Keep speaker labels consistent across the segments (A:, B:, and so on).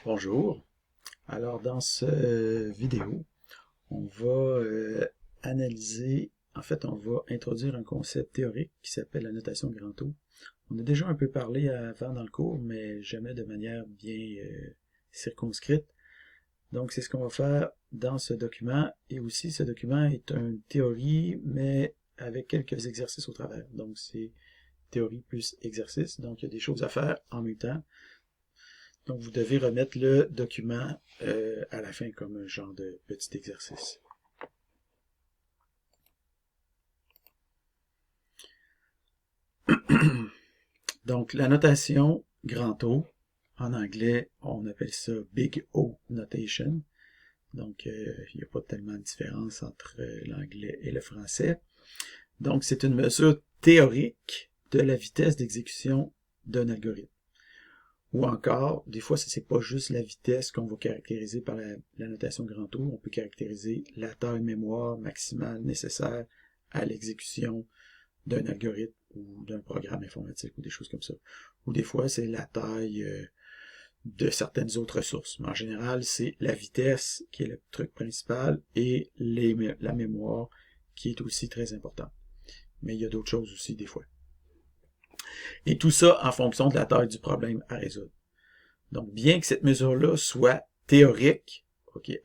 A: Bonjour. Alors dans cette vidéo, on va analyser, on va introduire un concept théorique qui s'appelle la notation grand O. On a déjà un peu parlé avant dans le cours, mais jamais de manière bien circonscrite. Donc c'est ce qu'on va faire dans ce document, et aussi ce document est une théorie, mais avec quelques exercices au travers. Donc c'est théorie plus exercice, donc il y a des choses à faire en même temps. Donc, vous devez remettre le document à la fin comme un genre de petit exercice. Donc, la notation grand O, en anglais, on appelle ça Big O Notation. Donc, il n'y a pas tellement de différence entre l'anglais et le français. Donc, c'est une mesure théorique de la vitesse d'exécution d'un algorithme. Ou encore, des fois, ce n'est pas juste la vitesse qu'on va caractériser par la notation grand O, on peut caractériser la taille mémoire maximale nécessaire à l'exécution d'un algorithme ou d'un programme informatique ou des choses comme ça. Ou des fois, c'est la taille de certaines autres ressources. Mais en général, c'est la vitesse qui est le truc principal et la mémoire qui est aussi très importante. Mais il y a d'autres choses aussi des fois. Et tout ça en fonction de la taille du problème à résoudre. Donc, bien que cette mesure-là soit théorique,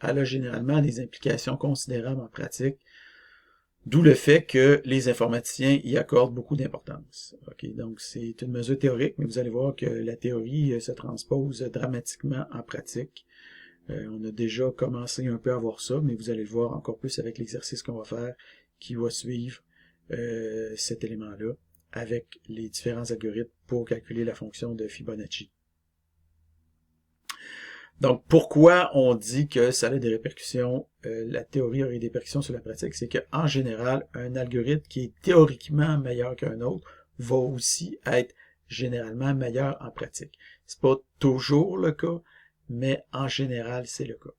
A: elle a généralement des implications considérables en pratique, d'où le fait que les informaticiens y accordent beaucoup d'importance. Donc, c'est une mesure théorique, mais vous allez voir que la théorie se transpose dramatiquement en pratique. On a déjà commencé un peu à voir ça, mais vous allez le voir encore plus avec l'exercice qu'on va faire, qui va suivre cet élément-là, avec les différents algorithmes pour calculer la fonction de Fibonacci. Donc, pourquoi on dit que ça a des répercussions, la théorie aurait des répercussions sur la pratique, c'est qu'en général, un algorithme qui est théoriquement meilleur qu'un autre va aussi être généralement meilleur en pratique. C'est pas toujours le cas, mais en général, c'est le cas.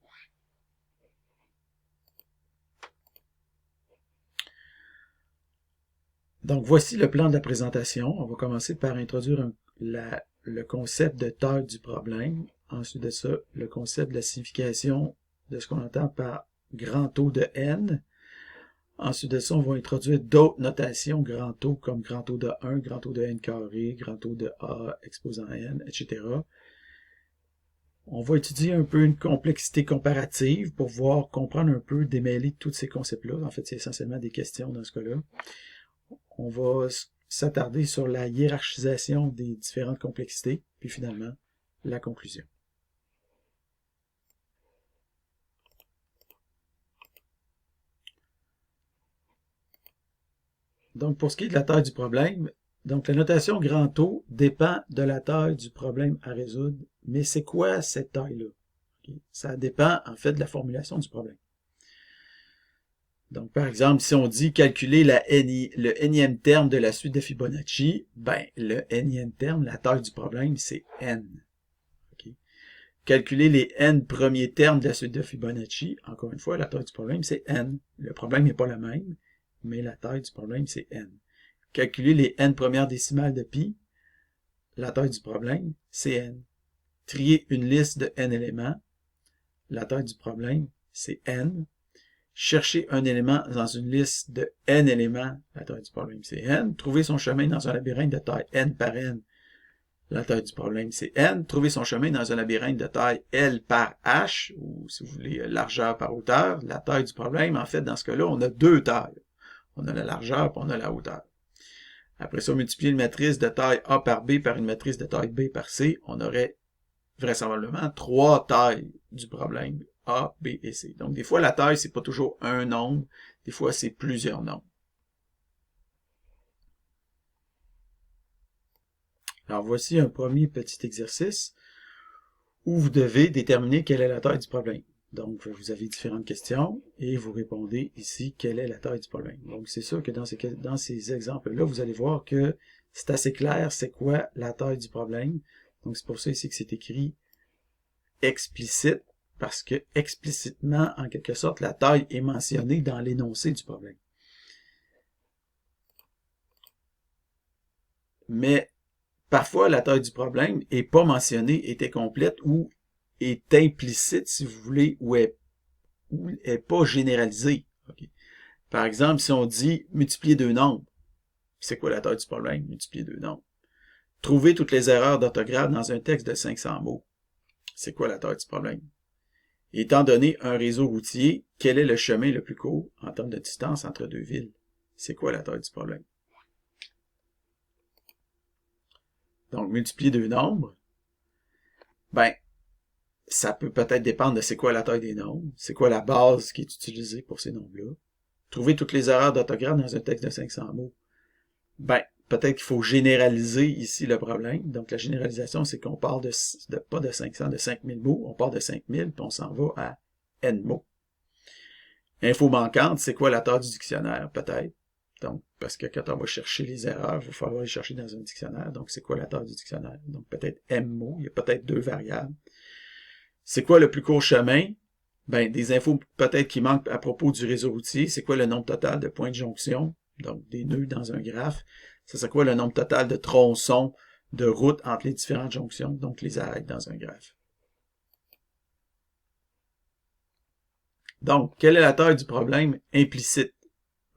A: Donc, voici le plan de la présentation. On va commencer par introduire le concept de taille du problème. Ensuite de ça, le concept de la signification de ce qu'on entend par grand O de n. Ensuite de ça, on va introduire d'autres notations grand O, comme grand O de 1, grand O de n carré, grand O de a exposant n, etc. On va étudier un peu une complexité comparative pour comprendre un peu, démêler tous ces concepts-là. En fait, c'est essentiellement des questions dans ce cas-là. On va s'attarder sur la hiérarchisation des différentes complexités, puis finalement, la conclusion. Donc, pour ce qui est de la taille du problème, donc la notation grand O dépend de la taille du problème à résoudre, mais c'est quoi cette taille-là? Ça dépend en fait de la formulation du problème. Donc, par exemple, si on dit calculer le énième terme de la suite de Fibonacci, ben, le énième terme, la taille du problème, c'est n. Calculer les n premiers termes de la suite de Fibonacci, encore une fois, la taille du problème, c'est n. Le problème n'est pas le même, mais la taille du problème, c'est n. Calculer les n premières décimales de pi, la taille du problème, c'est n. Trier une liste de n éléments, la taille du problème, c'est n. Chercher un élément dans une liste de n éléments, la taille du problème, c'est n. Trouver son chemin dans un labyrinthe de taille n par n, la taille du problème, c'est n. Trouver son chemin dans un labyrinthe de taille L par H, ou si vous voulez, largeur par hauteur. La taille du problème, en fait, dans ce cas-là, on a deux tailles. On a la largeur et on a la hauteur. Après ça, multiplier une matrice de taille A par B par une matrice de taille B par C, on aurait vraisemblablement trois tailles du problème, A, B et C. Donc, des fois, la taille, c'est pas toujours un nombre, des fois, c'est plusieurs nombres. Alors, voici un premier petit exercice où vous devez déterminer quelle est la taille du problème. Donc, vous avez différentes questions et vous répondez ici quelle est la taille du problème. Donc, c'est sûr que dans ces exemples-là, vous allez voir que c'est assez clair c'est quoi la taille du problème. Donc, c'est pour ça ici que c'est écrit explicite, parce que explicitement, en quelque sorte, la taille est mentionnée dans l'énoncé du problème. Mais parfois, la taille du problème n'est pas mentionnée, est incomplète ou est implicite, si vous voulez, ou est pas généralisée. Okay. Par exemple, si on dit multiplier deux nombres, c'est quoi la taille du problème? Multiplier deux nombres. Trouver toutes les erreurs d'orthographe dans un texte de 500 mots. C'est quoi la taille du problème? Étant donné un réseau routier, quel est le chemin le plus court en termes de distance entre deux villes? C'est quoi la taille du problème? Donc, multiplier deux nombres, ben, ça peut peut-être dépendre de c'est quoi la taille des nombres, c'est quoi la base qui est utilisée pour ces nombres-là. Trouver toutes les erreurs d'orthographe dans un texte de 500 mots. Ben, peut-être qu'il faut généraliser ici le problème. Donc, la généralisation, c'est qu'on part pas de 500, de 5000 mots, on part de 5000, puis on s'en va à N mots. Info manquante, c'est quoi la taille du dictionnaire, peut-être? Donc, parce que quand on va chercher les erreurs, il va falloir les chercher dans un dictionnaire. Donc, c'est quoi la taille du dictionnaire? Donc, peut-être M mots, il y a peut-être deux variables. C'est quoi le plus court chemin? Ben, des infos peut-être qui manquent à propos du réseau routier. C'est quoi le nombre total de points de jonction? Donc, des nœuds dans un graphe. C'est quoi le nombre total de tronçons de route entre les différentes jonctions? Donc, les arrêts dans un graphe. Donc, quelle est la taille du problème implicite?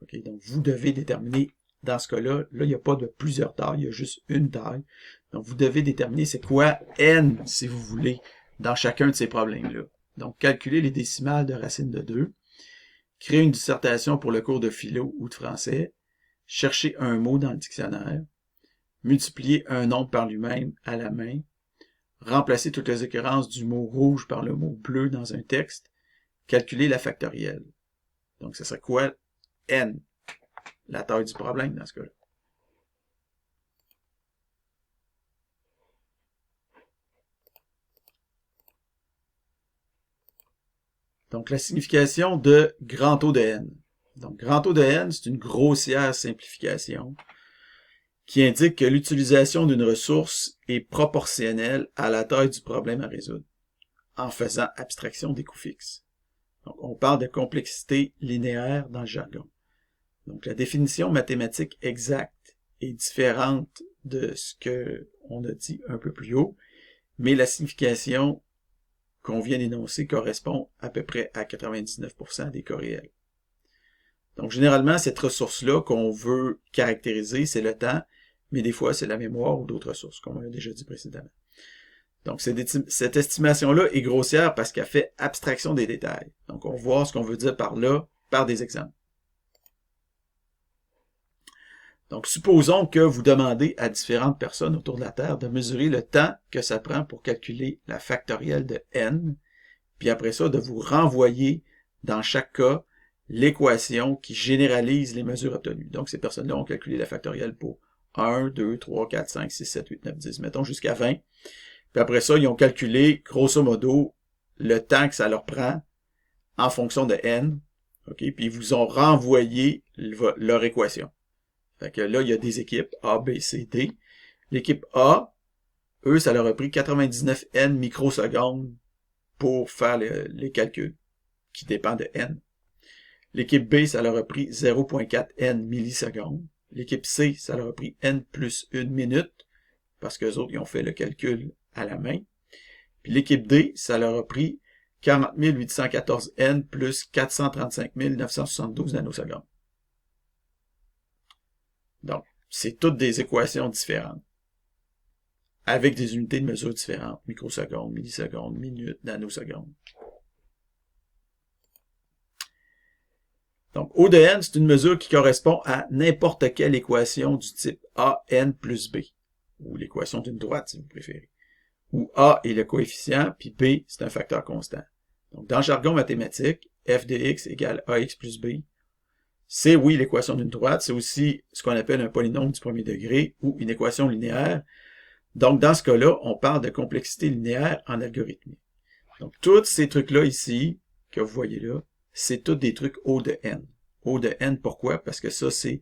A: Okay, donc, vous devez déterminer, dans ce cas-là, là, il n'y a pas de plusieurs tailles, il y a juste une taille. Donc, vous devez déterminer c'est quoi n, si vous voulez, dans chacun de ces problèmes-là. Donc, calculer les décimales de racine de 2, créer une dissertation pour le cours de philo ou de français, chercher un mot dans le dictionnaire, multiplier un nombre par lui-même à la main, remplacer toutes les occurrences du mot rouge par le mot bleu dans un texte, calculer la factorielle. Donc, ce serait quoi n, la taille du problème dans ce cas-là. Donc, la signification de grand O de n. Donc, grand O de n, c'est une grossière simplification qui indique que l'utilisation d'une ressource est proportionnelle à la taille du problème à résoudre, en faisant abstraction des coûts fixes. Donc, on parle de complexité linéaire dans le jargon. Donc, la définition mathématique exacte est différente de ce qu'on a dit un peu plus haut, mais la signification qu'on vient d'énoncer correspond à peu près à 99% des cas réels. Donc, généralement, cette ressource-là qu'on veut caractériser, c'est le temps, mais des fois, c'est la mémoire ou d'autres ressources, comme on l'a déjà dit précédemment. Donc, cette estimation-là est grossière parce qu'elle fait abstraction des détails. Donc, on va voir ce qu'on veut dire par là, par des exemples. Donc, supposons que vous demandez à différentes personnes autour de la Terre de mesurer le temps que ça prend pour calculer la factorielle de n, puis après ça, de vous renvoyer, dans chaque cas, l'équation qui généralise les mesures obtenues. Donc, ces personnes-là ont calculé la factorielle pour 1, 2, 3, 4, 5, 6, 7, 8, 9, 10, mettons jusqu'à 20. Puis après ça, ils ont calculé, grosso modo, le temps que ça leur prend en fonction de n. Okay? Puis ils vous ont renvoyé leur équation. Fait que là, il y a des équipes A, B, C, D. L'équipe A, eux, ça leur a pris 99 n microsecondes pour faire les calculs qui dépendent de n. L'équipe B, ça leur a pris 0.4 n millisecondes. L'équipe C, ça leur a pris n plus 1 minute, parce qu'eux autres, ils ont fait le calcul à la main. Puis l'équipe D, ça leur a pris 40 814 n plus 435 972 nanosecondes. Donc, c'est toutes des équations différentes, avec des unités de mesure différentes, microsecondes, millisecondes, minutes, nanosecondes. Donc, O de n, c'est une mesure qui correspond à n'importe quelle équation du type AN plus B, ou l'équation d'une droite, si vous préférez, où A est le coefficient, puis B, c'est un facteur constant. Donc, dans le jargon mathématique, f de x égale ax plus b, c'est oui l'équation d'une droite, c'est aussi ce qu'on appelle un polynôme du premier degré, ou une équation linéaire. Donc, dans ce cas-là, on parle de complexité linéaire en algorithmie. Donc, tous ces trucs-là ici, que vous voyez là, c'est tous des trucs O de n. O de n, pourquoi? Parce que ça, c'est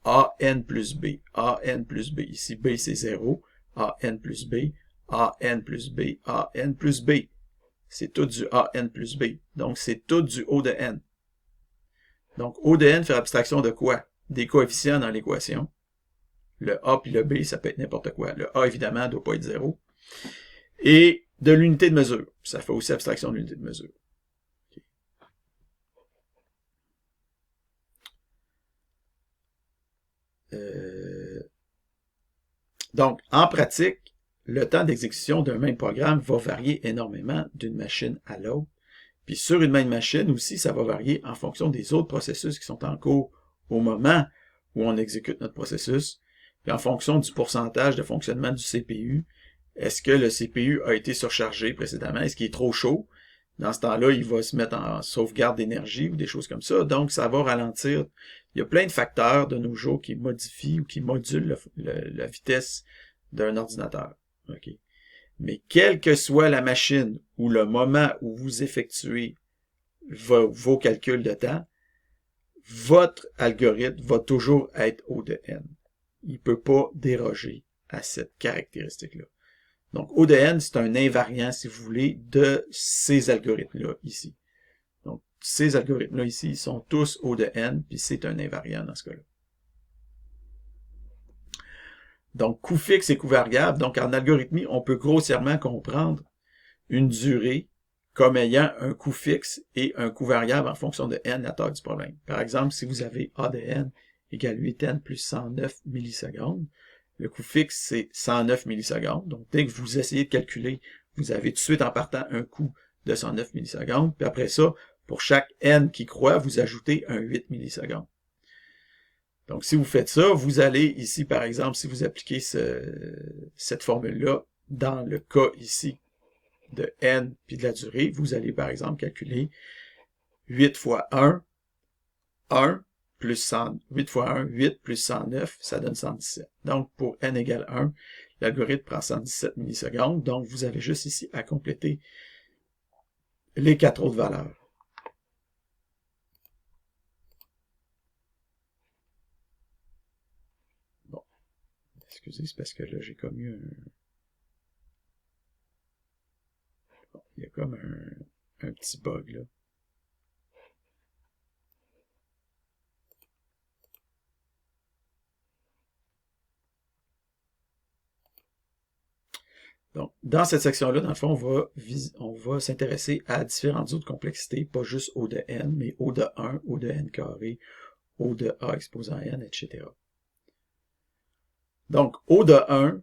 A: AN plus B. AN plus B. Ici, B, c'est 0. AN plus B. AN plus B. AN plus B. C'est tout du AN plus B. Donc, c'est tout du O de n. Donc, O de n fait abstraction de quoi? Des coefficients dans l'équation. Le A puis le B, ça peut être n'importe quoi. Le A, évidemment, ne doit pas être 0. Et de l'unité de mesure. Ça fait aussi abstraction de l'unité de mesure. Okay. Donc, en pratique, le temps d'exécution d'un même programme va varier énormément d'une machine à l'autre. Puis sur une même machine aussi, ça va varier en fonction des autres processus qui sont en cours au moment où on exécute notre processus. Puis en fonction du pourcentage de fonctionnement du CPU, est-ce que le CPU a été surchargé précédemment? Est-ce qu'il est trop chaud? Dans ce temps-là, il va se mettre en sauvegarde d'énergie ou des choses comme ça. Donc, ça va ralentir. Il y a plein de facteurs de nos jours qui modifient ou qui modulent la vitesse d'un ordinateur. Okay. Mais quelle que soit la machine ou le moment où vous effectuez vos calculs de temps, votre algorithme va toujours être O de n. Il ne peut pas déroger à cette caractéristique-là. Donc, O de n, c'est un invariant, si vous voulez, de ces algorithmes-là ici. Donc, ces algorithmes-là ici, ils sont tous O de n, puis c'est un invariant dans ce cas-là. Donc, coût fixe et coût variable. Donc, en algorithmie, on peut grossièrement comprendre une durée comme ayant un coût fixe et un coût variable en fonction de n, la taille du problème. Par exemple, si vous avez A de n égale 8n plus 109 millisecondes, le coût fixe, c'est 109 millisecondes. Donc, dès que vous essayez de calculer, vous avez tout de suite en partant un coût de 109 millisecondes. Puis après ça, pour chaque n qui croît, vous ajoutez un 8 millisecondes. Donc, si vous faites ça, vous allez ici, par exemple, si vous appliquez cette formule-là, dans le cas ici de n puis de la durée, vous allez, par exemple, calculer 8 fois 1, 1, plus 100, 8 fois 1, 8 plus 109, ça donne 117. Donc, pour n égale 1, l'algorithme prend 117 millisecondes. Donc, vous avez juste ici à compléter les 4 autres valeurs. Bon. Excusez, c'est parce que là, j'ai comme eu un... Bon, il y a comme un petit bug, là. Donc, dans cette section-là, dans le fond, on va s'intéresser à différentes autres complexités, pas juste O de n, mais O de 1, O de n carré, O de a exposant n, etc. Donc, O de 1,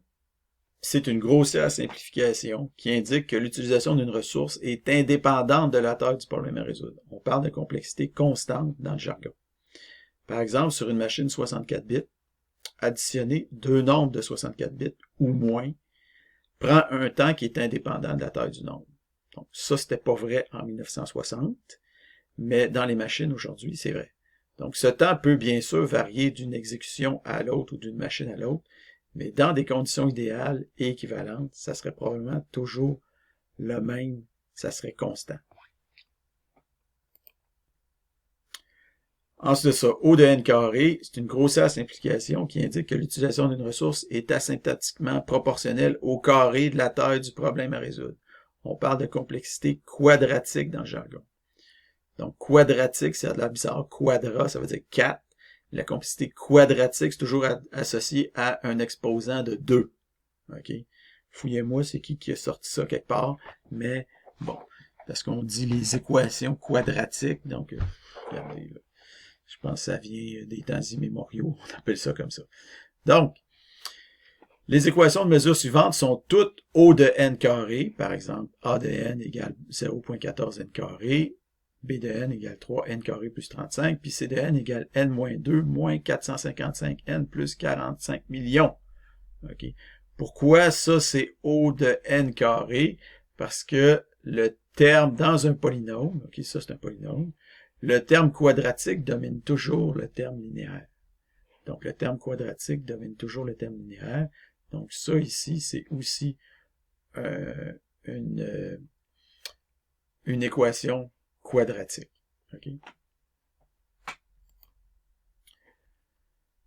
A: c'est une grossière simplification qui indique que l'utilisation d'une ressource est indépendante de la taille du problème à résoudre. On parle de complexité constante dans le jargon. Par exemple, sur une machine 64 bits, additionner deux nombres de 64 bits ou moins prend un temps qui est indépendant de la taille du nombre. Donc, ça, c'était pas vrai en 1960, mais dans les machines aujourd'hui, c'est vrai. Donc, ce temps peut bien sûr varier d'une exécution à l'autre ou d'une machine à l'autre, mais dans des conditions idéales et équivalentes, ça serait probablement toujours le même, ça serait constant. Ensuite de ça, O de n carré, c'est une grossière simplification qui indique que l'utilisation d'une ressource est asymptotiquement proportionnelle au carré de la taille du problème à résoudre. On parle de complexité quadratique dans le jargon. Donc, quadratique, c'est de la bizarre. Quadra, ça veut dire 4. La complexité quadratique, c'est toujours associé à un exposant de 2. OK? Fouillez-moi, c'est qui a sorti ça quelque part. Mais, bon, parce qu'on dit les équations quadratiques. Donc, regardez, là. Je pense que ça vient des temps immémoriaux. On appelle ça comme ça. Donc, les équations de mesure suivantes sont toutes O de n carré. Par exemple, A de n égale 0,14 n carré. B de n égale 3 n carré plus 35. Puis C de n égale n moins 2 moins 455 n plus 45 millions. OK. Pourquoi ça, c'est O de n carré? Parce que le terme dans un polynôme, OK, ça c'est un polynôme, le terme quadratique domine toujours le terme linéaire. Donc, le terme quadratique domine toujours le terme linéaire. Donc, ça ici, c'est aussi une équation quadratique. Okay?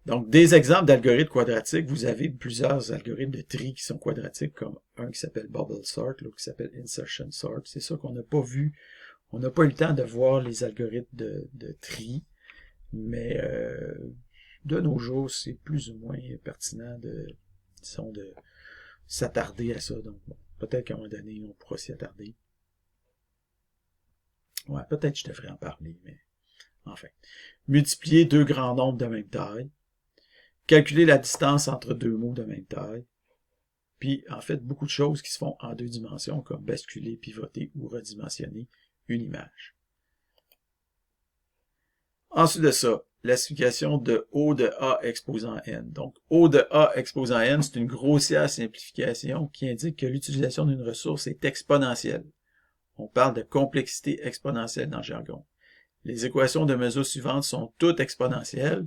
A: Donc, des exemples d'algorithmes quadratiques, vous avez plusieurs algorithmes de tri qui sont quadratiques, comme un qui s'appelle Bubble Sort, l'autre qui s'appelle Insertion Sort. C'est ça qu'on n'a pas vu. On n'a pas eu le temps de voir les algorithmes de tri, mais de nos jours, c'est plus ou moins pertinent de s'attarder à ça. Donc, bon, Peut-être qu'à un moment donné, on pourra s'y attarder. Ouais, peut-être que je devrais en parler, mais enfin. Multiplier deux grands nombres de même taille. Calculer la distance entre deux mots de même taille. Puis, en fait, beaucoup de choses qui se font en deux dimensions, comme basculer, pivoter ou redimensionner une image. Ensuite de ça, l'assignation de O de A exposant N. Donc, O de A exposant N, c'est une grossière simplification qui indique que l'utilisation d'une ressource est exponentielle. On parle de complexité exponentielle dans le jargon. Les équations de mesure suivantes sont toutes exponentielles.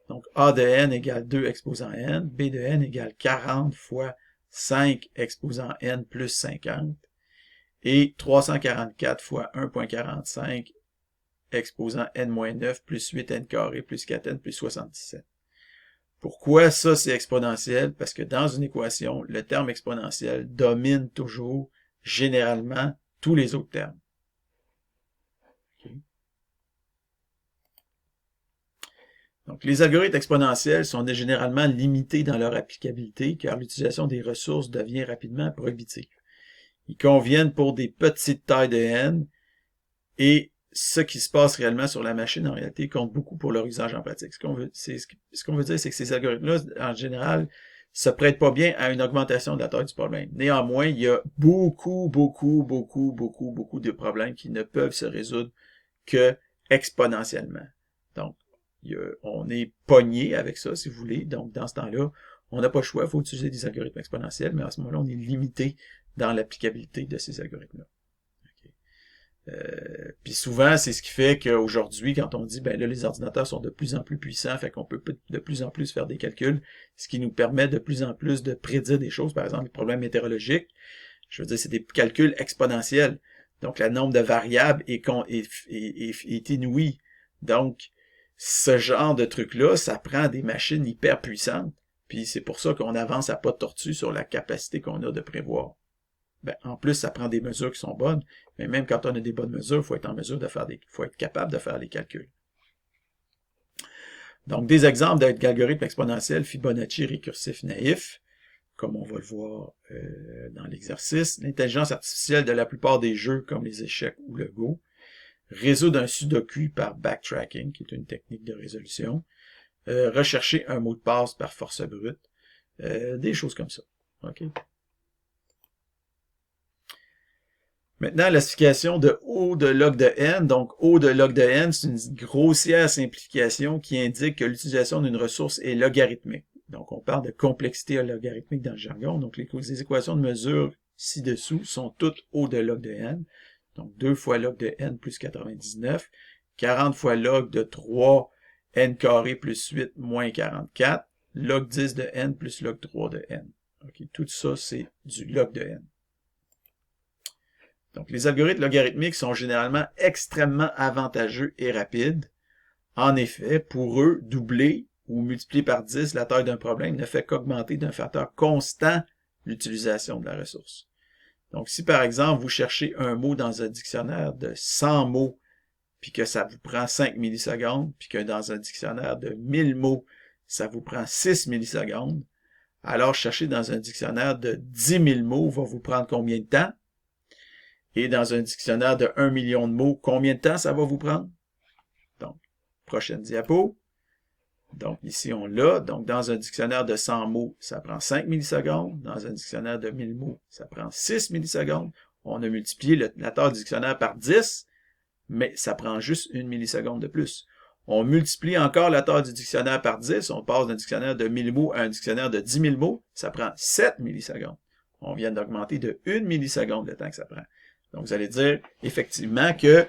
A: Donc, A de N égale 2 exposant N, B de N égale 40 fois 5 exposant N plus 50, et 344 fois 1.45 exposant N-9 plus 8N carré plus 4N plus 77. Pourquoi ça c'est exponentiel? Parce que dans une équation, le terme exponentiel domine toujours, généralement, tous les autres termes. Okay. Donc, les algorithmes exponentiels sont généralement limités dans leur applicabilité car l'utilisation des ressources devient rapidement prohibitive. Ils conviennent pour des petites tailles de n et ce qui se passe réellement sur la machine, en réalité, compte beaucoup pour leur usage en pratique. Ce qu'on veut dire, c'est que ces algorithmes-là, en général, se prêtent pas bien à une augmentation de la taille du problème. Néanmoins, il y a beaucoup de problèmes qui ne peuvent se résoudre que exponentiellement. Donc, on est pogné avec ça, si vous voulez. Donc, dans ce temps-là, on n'a pas le choix, il faut utiliser des algorithmes exponentiels, mais à ce moment-là, on est limité dans l'applicabilité de ces algorithmes-là. Puis souvent, c'est ce qui fait qu'aujourd'hui, quand on dit, ben là, les ordinateurs sont de plus en plus puissants, fait qu'on peut de plus en plus faire des calculs, ce qui nous permet de plus en plus de prédire des choses, par exemple, les problèmes météorologiques. Je veux dire, c'est des calculs exponentiels. Donc, le nombre de variables est inouï. Donc, ce genre de truc-là, ça prend des machines hyper puissantes. Puis c'est pour ça qu'on avance à pas de tortue sur la capacité qu'on a de prévoir. Ben, en plus, ça prend des mesures qui sont bonnes, mais même quand on a des bonnes mesures, il faut être en mesure de faire faut être capable de faire les calculs. Donc, des exemples d'algorithmes exponentiels Fibonacci récursif naïf, comme on va le voir dans l'exercice. L'intelligence artificielle de la plupart des jeux, comme les échecs ou le Go. Résoudre un sudoku par backtracking, qui est une technique de résolution. Rechercher un mot de passe par force brute. Des choses comme ça. OK? Maintenant, l'assignation de O de log de n. Donc, O de log de n, c'est une grossière simplification qui indique que l'utilisation d'une ressource est logarithmique. Donc, on parle de complexité logarithmique dans le jargon. Donc, les équations de mesure ci-dessous sont toutes O de log de n. Donc, 2 fois log de n plus 99, 40 fois log de 3 n carré plus 8 moins 44, log 10 de n plus log 3 de n. Okay, tout ça, c'est du log de n. Donc, les algorithmes logarithmiques sont généralement extrêmement avantageux et rapides. En effet, pour eux, doubler ou multiplier par 10 la taille d'un problème ne fait qu'augmenter d'un facteur constant l'utilisation de la ressource. Donc, si par exemple, vous cherchez un mot dans un dictionnaire de 100 mots, puis que ça vous prend 5 millisecondes, puis que dans un dictionnaire de 1000 mots, ça vous prend 6 millisecondes, alors chercher dans un dictionnaire de 10 000 mots va vous prendre combien de temps? Et dans un dictionnaire de 1 million de mots, combien de temps ça va vous prendre? Donc, prochaine diapo. Donc, ici, on l'a. Donc, dans un dictionnaire de 100 mots, ça prend 5 millisecondes. Dans un dictionnaire de 1000 mots, ça prend 6 millisecondes. On a multiplié la taille du dictionnaire par 10, mais ça prend juste 1 milliseconde de plus. On multiplie encore la taille du dictionnaire par 10. On passe d'un dictionnaire de 1000 mots à un dictionnaire de 10 000 mots. Ça prend 7 millisecondes. On vient d'augmenter de 1 milliseconde le temps que ça prend. Donc, vous allez dire, effectivement, que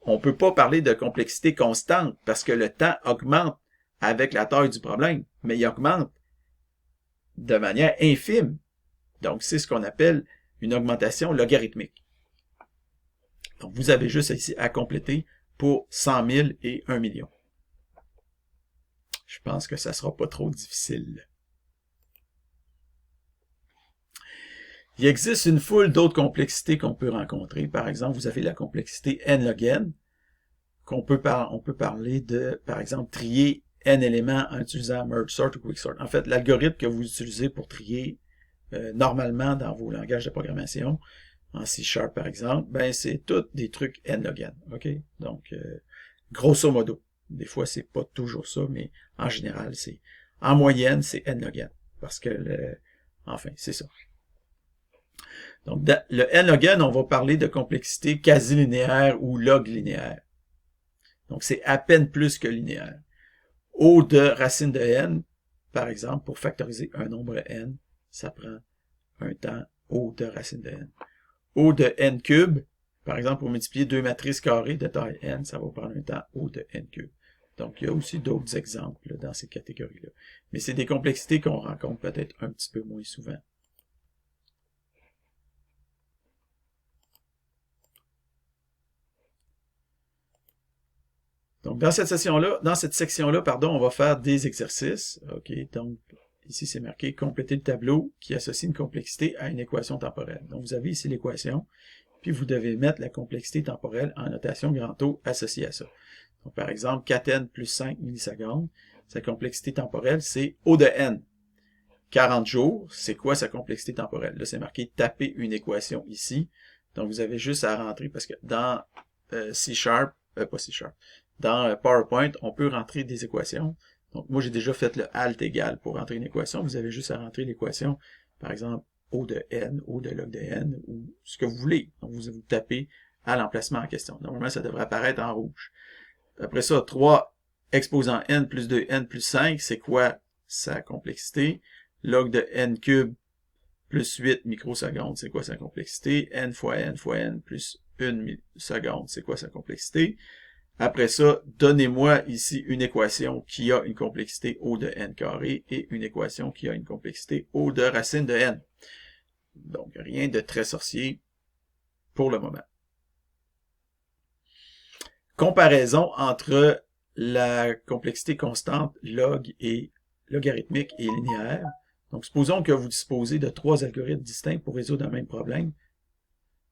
A: on peut pas parler de complexité constante parce que le temps augmente avec la taille du problème, mais il augmente de manière infime. Donc, c'est ce qu'on appelle une augmentation logarithmique. Donc, vous avez juste ici à compléter pour 100 000 et 1 million. Je pense que ça sera pas trop difficile. Il existe une foule d'autres complexités qu'on peut rencontrer. Par exemple, vous avez la complexité n log n, on peut parler de, par exemple, trier n éléments en utilisant merge sort ou quick sort. En fait, l'algorithme que vous utilisez pour trier normalement dans vos langages de programmation, en C# par exemple, ben c'est tout des trucs n log n, ok? Donc, grosso modo. Des fois, c'est pas toujours ça, mais en général, en moyenne, c'est n log n. Parce que, enfin, c'est ça. Donc, dans le n log n, on va parler de complexité quasi linéaire ou log linéaire. Donc, c'est à peine plus que linéaire. O de racine de n, par exemple, pour factoriser un nombre n, ça prend un temps O de racine de n. O de n cube, par exemple, pour multiplier deux matrices carrées de taille n, ça va prendre un temps O de n cube. Donc, il y a aussi d'autres exemples là, dans ces catégories-là. Mais c'est des complexités qu'on rencontre peut-être un petit peu moins souvent. Donc, dans cette section-là, pardon, on va faire des exercices. OK, donc, ici, c'est marqué « Compléter le tableau qui associe une complexité à une équation temporelle ». Donc, vous avez ici l'équation, puis vous devez mettre la complexité temporelle en notation grand O associée à ça. Donc, par exemple, 4n plus 5 millisecondes, sa complexité temporelle, c'est O de n. 40 jours, c'est quoi sa complexité temporelle? Là, c'est marqué « Taper une équation ici ». Donc, vous avez juste à rentrer, parce que dans C#, pas C#, dans PowerPoint, on peut rentrer des équations. Donc, moi, j'ai déjà fait le alt égal pour rentrer une équation. Vous avez juste à rentrer l'équation, par exemple, O de n, O de log de n, ou ce que vous voulez. Donc, vous tapez à l'emplacement en question. Normalement, ça devrait apparaître en rouge. Après ça, 3 exposant n plus 2, n plus 5, c'est quoi sa complexité? Log de n cube plus 8 microsecondes, c'est quoi sa complexité? N fois n plus 1 seconde, c'est quoi sa complexité? Après ça, donnez-moi ici une équation qui a une complexité O de n carré et une équation qui a une complexité O de racine de n. Donc, rien de très sorcier pour le moment. Comparaison entre la complexité constante log et logarithmique et linéaire. Donc, supposons que vous disposez de 3 algorithmes distincts pour résoudre un même problème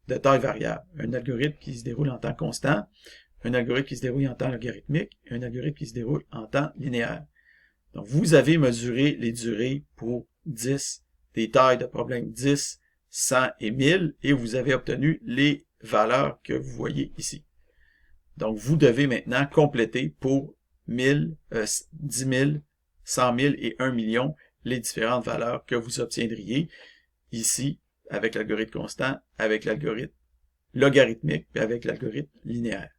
A: de taille variable. Un algorithme qui se déroule en temps constant, un algorithme qui se déroule en temps logarithmique, et un algorithme qui se déroule en temps linéaire. Donc, vous avez mesuré les durées pour 10, des tailles de problème 10, 100 et 1000, et vous avez obtenu les valeurs que vous voyez ici. Donc, vous devez maintenant compléter pour 1000, 10 000, 100 000 et 1 million les différentes valeurs que vous obtiendriez ici avec l'algorithme constant, avec l'algorithme logarithmique et avec l'algorithme linéaire.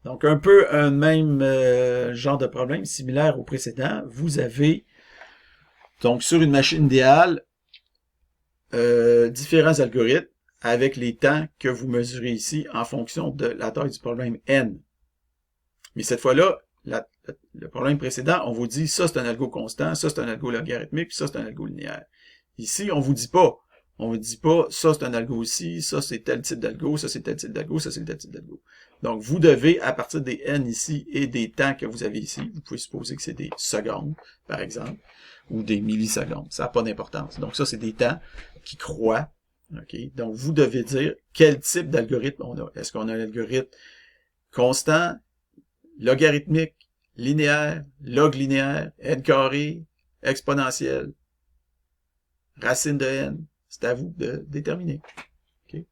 A: Donc, un peu un même genre de problème similaire au précédent. Vous avez, donc, sur une machine idéale, différents algorithmes avec les temps que vous mesurez ici en fonction de la taille du problème n. Mais cette fois-là, le problème précédent, on vous dit ça c'est un algo constant, ça c'est un algo logarithmique, puis ça c'est un algo linéaire. Ici, on vous dit pas. On vous dit pas ça c'est un algo aussi, ça c'est tel type d'algo, ça c'est tel type d'algo, ça c'est tel type d'algo. Donc, vous devez, à partir des n ici et des temps que vous avez ici, vous pouvez supposer que c'est des secondes, par exemple, ou des millisecondes. Ça n'a pas d'importance. Donc, ça, c'est des temps qui croient. Okay? Donc, vous devez dire quel type d'algorithme on a. Est-ce qu'on a un algorithme constant, logarithmique, linéaire, log linéaire, n carré, exponentiel, racine de n? C'est à vous de déterminer. Okay?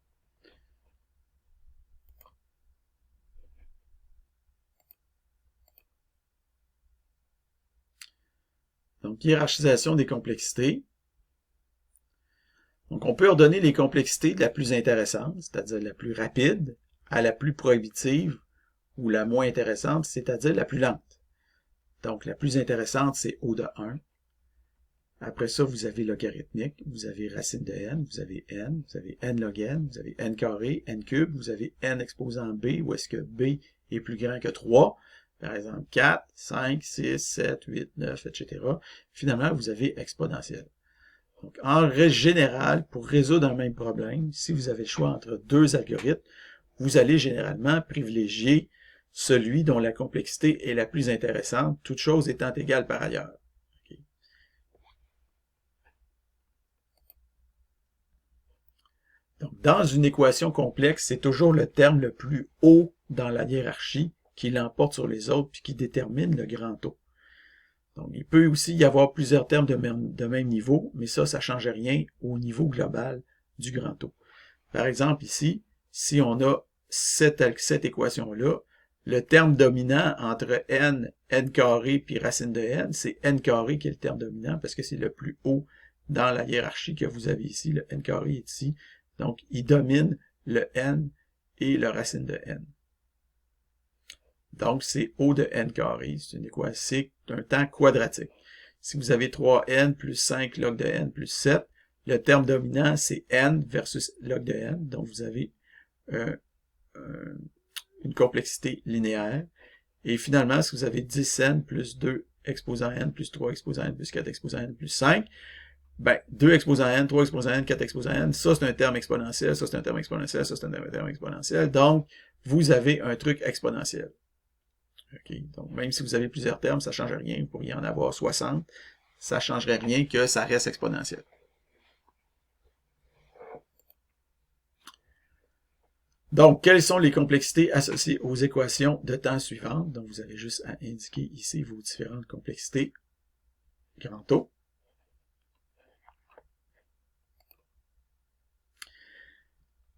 A: Donc, hiérarchisation des complexités. Donc, on peut ordonner les complexités de la plus intéressante, c'est-à-dire la plus rapide, à la plus prohibitive, ou la moins intéressante, c'est-à-dire la plus lente. Donc, la plus intéressante, c'est O de 1. Après ça, vous avez logarithmique, vous avez racine de n, vous avez n log n, vous avez n carré, n cube, vous avez n exposant b, où est-ce que b est plus grand que 3, par exemple 4, 5, 6, 7, 8, 9, etc. Finalement, vous avez exponentiel. Donc, en règle générale, pour résoudre un même problème, si vous avez le choix entre deux algorithmes, vous allez généralement privilégier celui dont la complexité est la plus intéressante, toute chose étant égale par ailleurs. Okay. Donc, dans une équation complexe, c'est toujours le terme le plus haut dans la hiérarchie qui l'emporte sur les autres puis qui détermine le grand O. Donc, il peut aussi y avoir plusieurs termes de même niveau, mais ça ne change rien au niveau global du grand O. Par exemple, ici, si on a cette équation-là, le terme dominant entre n carré puis racine de n, c'est n carré qui est le terme dominant parce que c'est le plus haut dans la hiérarchie que vous avez ici. Le n carré est ici. Donc, il domine le n et le racine de n. Donc, c'est O de n carré. C'est une équation, c'est un temps quadratique. Si vous avez 3n plus 5 log de n plus 7, le terme dominant, c'est n versus log de n. Donc, vous avez une complexité linéaire. Et finalement, si vous avez 10n plus 2 exposant n plus 3 exposant n plus 4 exposant n plus 5, ben, 2 exposant n, 3 exposant n, 4 exposant n, ça c'est un terme exponentiel, ça c'est un terme exponentiel, ça c'est un terme exponentiel. Donc, vous avez un truc exponentiel. Okay. Donc, même si vous avez plusieurs termes, ça ne change rien. Vous pourriez en avoir 60. Ça ne changerait rien que ça reste exponentiel. Donc, quelles sont les complexités associées aux équations de temps suivantes? Donc, vous avez juste à indiquer ici vos différentes complexités. Grand O.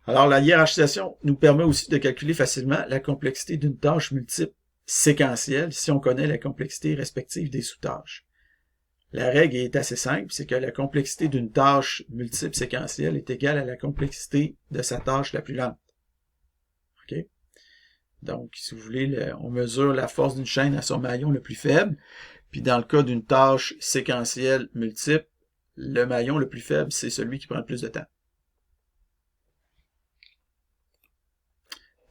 A: Alors, la hiérarchisation nous permet aussi de calculer facilement la complexité d'une tâche multiple séquentielle si on connaît la complexité respective des sous-tâches. La règle est assez simple, c'est que la complexité d'une tâche multiple séquentielle est égale à la complexité de sa tâche la plus lente. Okay? Donc, si vous voulez, on mesure la force d'une chaîne à son maillon le plus faible, puis dans le cas d'une tâche séquentielle multiple, le maillon le plus faible, c'est celui qui prend le plus de temps.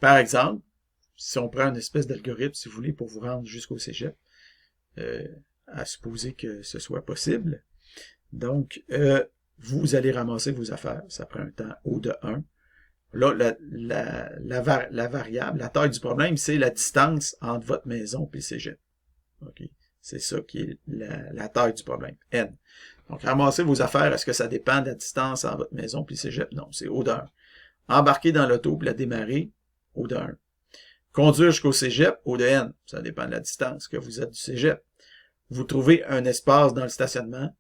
A: Par exemple, si on prend une espèce d'algorithme, si vous voulez, pour vous rendre jusqu'au cégep, à supposer que ce soit possible. Donc, vous allez ramasser vos affaires. Ça prend un temps O de 1. Là, la variable, la taille du problème, c'est la distance entre votre maison et le cégep. Okay? C'est ça qui est la taille du problème, N. Donc, ramasser vos affaires, est-ce que ça dépend de la distance entre votre maison et le cégep? Non, c'est O de 1. Embarquer dans l'auto pour la démarrer, O de 1. Conduire jusqu'au cégep, O de N. Ça dépend de la distance que vous êtes du cégep. Vous trouvez un espace dans le stationnement,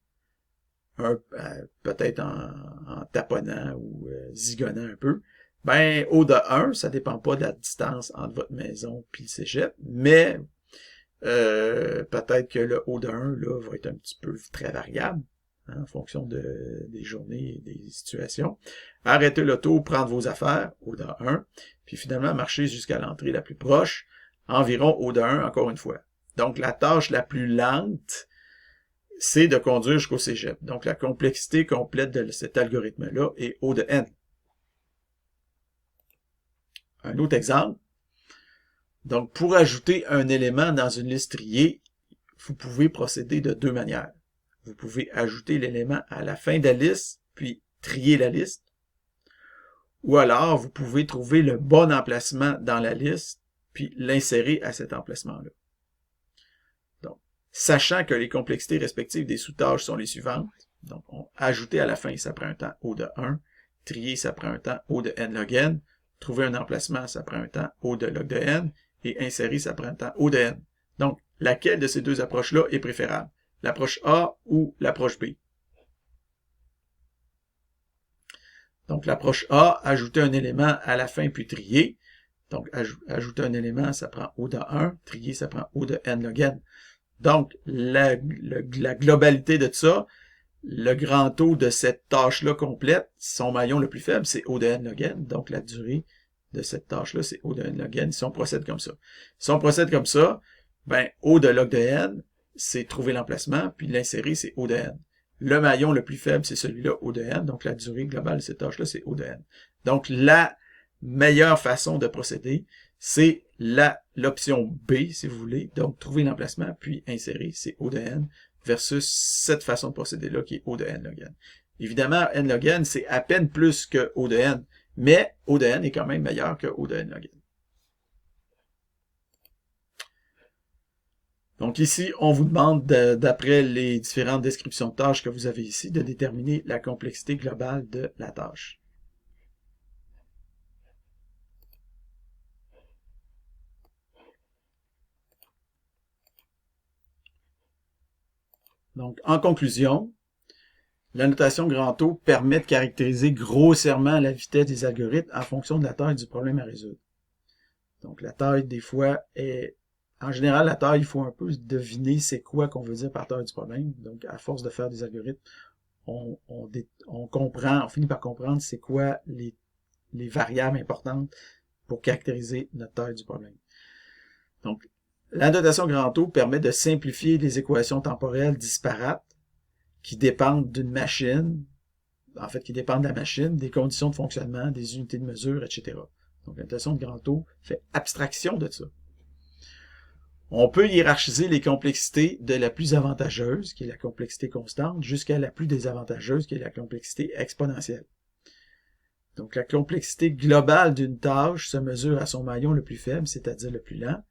A: peut-être en taponnant ou zigonnant un peu. Ben, O de 1, ça dépend pas de la distance entre votre maison et le cégep, mais peut-être que le O de 1 là, va être un petit peu très variable, hein, en fonction des journées et des situations. Arrêtez l'auto, prendre vos affaires, O de 1, puis finalement marcher jusqu'à l'entrée la plus proche, environ O de 1 encore une fois. Donc, la tâche la plus lente, c'est de conduire jusqu'au cégep. Donc, la complexité complète de cet algorithme-là est O de N. Un autre exemple. Donc, pour ajouter un élément dans une liste triée, vous pouvez procéder de deux manières. Vous pouvez ajouter l'élément à la fin de la liste, puis trier la liste. Ou alors, vous pouvez trouver le bon emplacement dans la liste, puis l'insérer à cet emplacement-là. Sachant que les complexités respectives des sous-tâches sont les suivantes. Donc, ajouter à la fin, ça prend un temps O de 1. Trier, ça prend un temps O de n log n. Trouver un emplacement, ça prend un temps O de log de n. Et insérer, ça prend un temps O de n. Donc, laquelle de ces deux approches-là est préférable? L'approche A ou l'approche B? Donc, l'approche A, ajouter un élément à la fin puis trier. Donc, ajouter un élément, ça prend O de 1. Trier, ça prend O de n log n. Donc, la globalité de ça, le grand O de cette tâche-là complète, son maillon le plus faible, c'est O de n log n. Donc, la durée de cette tâche-là, c'est O de n log n, si on procède comme ça. Si on procède comme ça, ben, O de log de n, c'est trouver l'emplacement, puis l'insérer, c'est O de n. Le maillon le plus faible, c'est celui-là, O de n. Donc, la durée globale de cette tâche-là, c'est O de n. Donc, la meilleure façon de procéder, c'est l'option B, si vous voulez. Donc, trouver l'emplacement, puis insérer, c'est O de n, versus cette façon de procéder-là, qui est O de n log n. Évidemment, n log n, c'est à peine plus que O de n, mais O de n est quand même meilleur que O de n log n. Donc ici, on vous demande, d'après les différentes descriptions de tâches que vous avez ici, de déterminer la complexité globale de la tâche. Donc, en conclusion, la notation grand O permet de caractériser grossièrement la vitesse des algorithmes en fonction de la taille du problème à résoudre. Donc, la taille, des fois, est... En général, la taille, il faut un peu deviner c'est quoi qu'on veut dire par taille du problème. Donc, à force de faire des algorithmes, on comprend, on finit par comprendre c'est quoi les variables importantes pour caractériser notre taille du problème. Donc, la notation grand O permet de simplifier les équations temporelles disparates qui dépendent d'une machine, en fait, qui dépendent de la machine, des conditions de fonctionnement, des unités de mesure, etc. Donc, la notation de grand O fait abstraction de ça. On peut hiérarchiser les complexités de la plus avantageuse, qui est la complexité constante, jusqu'à la plus désavantageuse, qui est la complexité exponentielle. Donc, la complexité globale d'une tâche se mesure à son maillon le plus faible, c'est-à-dire le plus lent.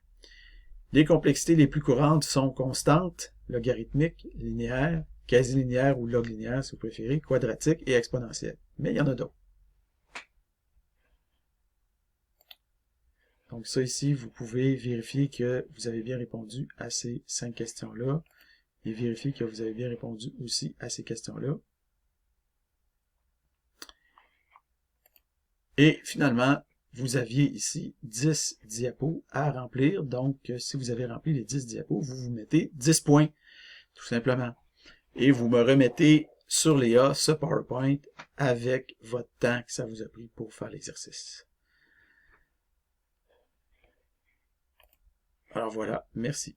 A: Les complexités les plus courantes sont constantes, logarithmiques, linéaires, quasi-linéaires ou log linéaires si vous préférez, quadratiques et exponentielles. Mais il y en a d'autres. Donc ça ici, vous pouvez vérifier que vous avez bien répondu à ces 5 questions-là et vérifier que vous avez bien répondu aussi à ces questions-là. Et finalement, vous aviez ici 10 diapos à remplir. Donc, si vous avez rempli les 10 diapos, vous vous mettez 10 points, tout simplement. Et vous me remettez sur Léa ce PowerPoint avec votre temps que ça vous a pris pour faire l'exercice. Alors voilà, merci.